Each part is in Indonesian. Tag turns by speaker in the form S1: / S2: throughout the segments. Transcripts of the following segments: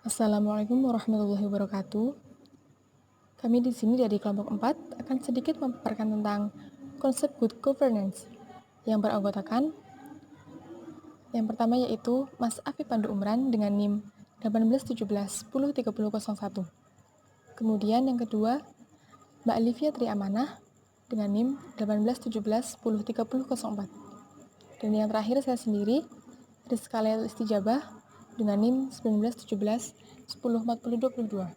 S1: Assalamualaikum warahmatullahi wabarakatuh. Kami di sini dari kelompok 4 akan sedikit memaparkan tentang konsep good governance yang beranggotakan yang pertama yaitu Mas Afi Pandu Umran dengan NIM 1817103001. Kemudian yang kedua Mbak Olivia Triamanah dengan NIM 1817103004. Dan yang terakhir saya sendiri Rizka Lail Istijabah dengan NIM 1917104022.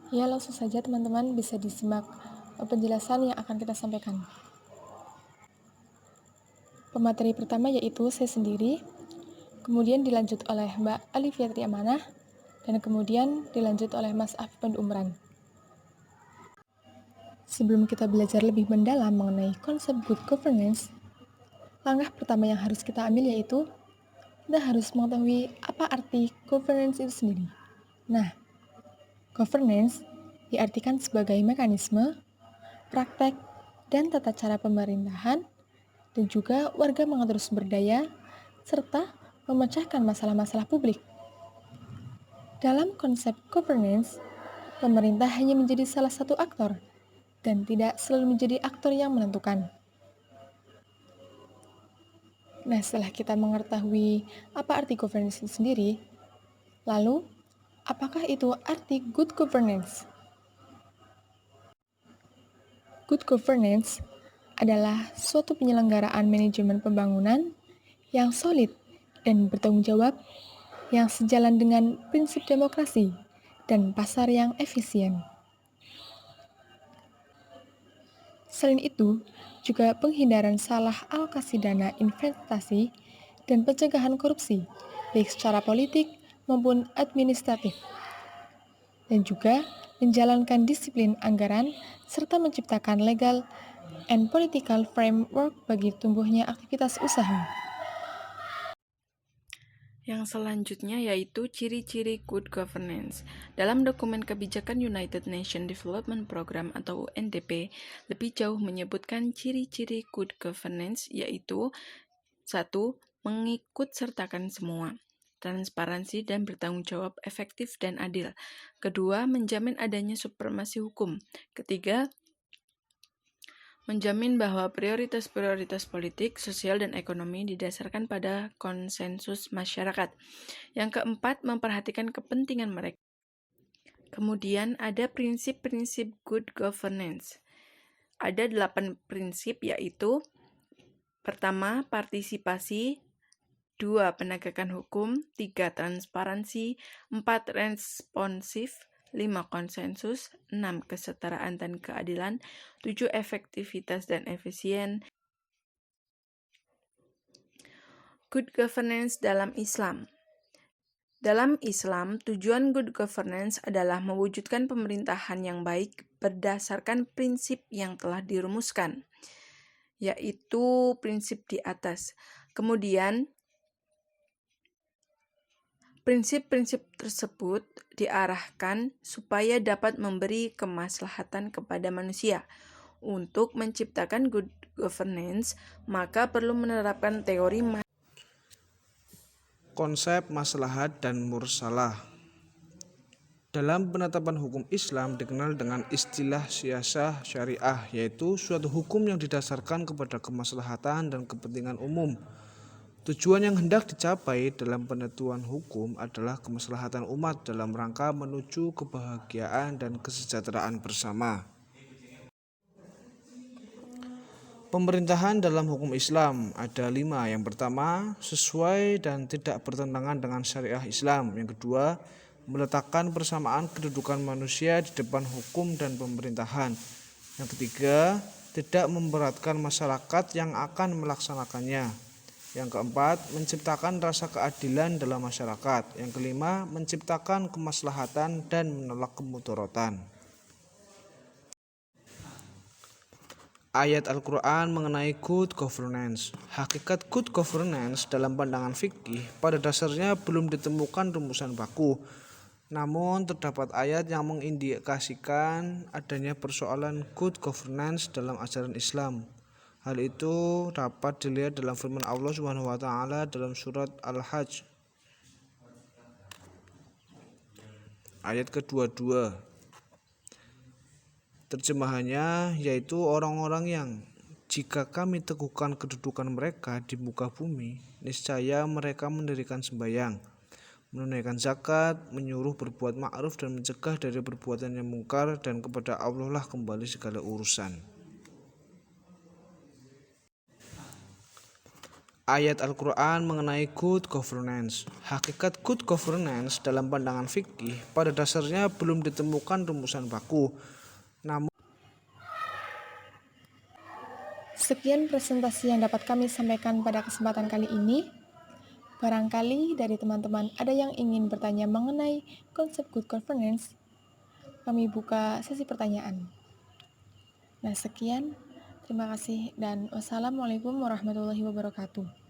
S1: Ya, langsung saja teman-teman bisa disimak penjelasan yang akan kita sampaikan. Pemateri pertama yaitu saya sendiri, kemudian dilanjut oleh Mbak Olivia Triamanah, dan kemudian dilanjut oleh Mas Afi Pandu Umran. Sebelum kita belajar lebih mendalam mengenai konsep good governance, langkah pertama yang harus kita ambil yaitu kita harus mengetahui apa arti governance itu sendiri. Nah, governance diartikan sebagai mekanisme, praktek, dan tata cara pemerintahan, dan juga warga mengatur sumber daya, serta memecahkan masalah-masalah publik. Dalam konsep governance, pemerintah hanya menjadi salah satu aktor, dan tidak selalu menjadi aktor yang menentukan. Nah, setelah kita mengetahui apa arti governance itu sendiri, lalu, apakah itu arti good governance? Good governance adalah suatu penyelenggaraan manajemen pembangunan yang solid dan bertanggung jawab yang sejalan dengan prinsip demokrasi dan pasar yang efisien. Selain itu, juga penghindaran salah alokasi dana investasi dan pencegahan korupsi, baik secara politik maupun administratif. Dan juga menjalankan disiplin anggaran serta menciptakan legal and political framework bagi tumbuhnya aktivitas usaha.
S2: Yang selanjutnya yaitu ciri-ciri good governance. Dalam dokumen kebijakan United Nations Development Program atau UNDP, lebih jauh menyebutkan ciri-ciri good governance yaitu 1. Mengikut sertakan semua. Transparansi dan bertanggung jawab efektif dan adil. Kedua, menjamin adanya supremasi hukum. Ketiga, menjamin bahwa prioritas-prioritas politik, sosial, dan ekonomi didasarkan pada konsensus masyarakat. Yang keempat, memperhatikan kepentingan mereka. Kemudian ada prinsip-prinsip good governance. Ada 8 prinsip yaitu pertama, partisipasi, 2. Penegakan hukum, 3. Transparansi, 4. Responsif, 5. Konsensus, 6. Kesetaraan dan keadilan, 7. Efektivitas dan efisien. Good governance dalam Islam. Dalam Islam, tujuan good governance adalah mewujudkan pemerintahan yang baik berdasarkan prinsip yang telah dirumuskan, yaitu prinsip di atas. Kemudian, prinsip-prinsip tersebut diarahkan supaya dapat memberi kemaslahatan kepada manusia. Untuk menciptakan good governance, maka perlu menerapkan teori
S3: konsep maslahat dan mursalah. Dalam penetapan hukum Islam dikenal dengan istilah siyasah syariah, yaitu suatu hukum yang didasarkan kepada kemaslahatan dan kepentingan umum. Tujuan yang hendak dicapai dalam penentuan hukum adalah kemaslahatan umat dalam rangka menuju kebahagiaan dan kesejahteraan bersama. Pemerintahan dalam hukum Islam ada 5. Yang pertama, sesuai dan tidak bertentangan dengan syariah Islam. Yang kedua, meletakkan persamaan kedudukan manusia di depan hukum dan pemerintahan. Yang ketiga, tidak memberatkan masyarakat yang akan melaksanakannya. Yang keempat, menciptakan rasa keadilan dalam masyarakat. Yang kelima, menciptakan kemaslahatan dan menolak kemudaratan. Ayat Al-Quran mengenai good governance. Hakikat good governance dalam pandangan fikih pada dasarnya belum ditemukan rumusan baku. Namun terdapat ayat yang mengindikasikan adanya persoalan good governance dalam ajaran Islam. Hal itu dapat dilihat dalam firman Allah Subhanahu wa taala dalam surat Al-Hajj ayat ke-22. Terjemahannya yaitu orang-orang yang jika kami teguhkan kedudukan mereka di muka bumi, niscaya mereka mendirikan sembahyang, menunaikan zakat, menyuruh berbuat ma'ruf dan mencegah dari perbuatan yang mungkar, dan kepada Allah lah kembali segala urusan. Ayat Al-Quran mengenai good governance. Hakikat good governance dalam pandangan fikih pada dasarnya belum ditemukan rumusan baku. Namun
S1: Sekian presentasi yang dapat kami sampaikan pada kesempatan kali ini. Barangkali dari teman-teman ada yang ingin bertanya mengenai konsep good governance, kami buka sesi pertanyaan. Nah, sekian. Terima kasih dan wassalamualaikum warahmatullahi wabarakatuh.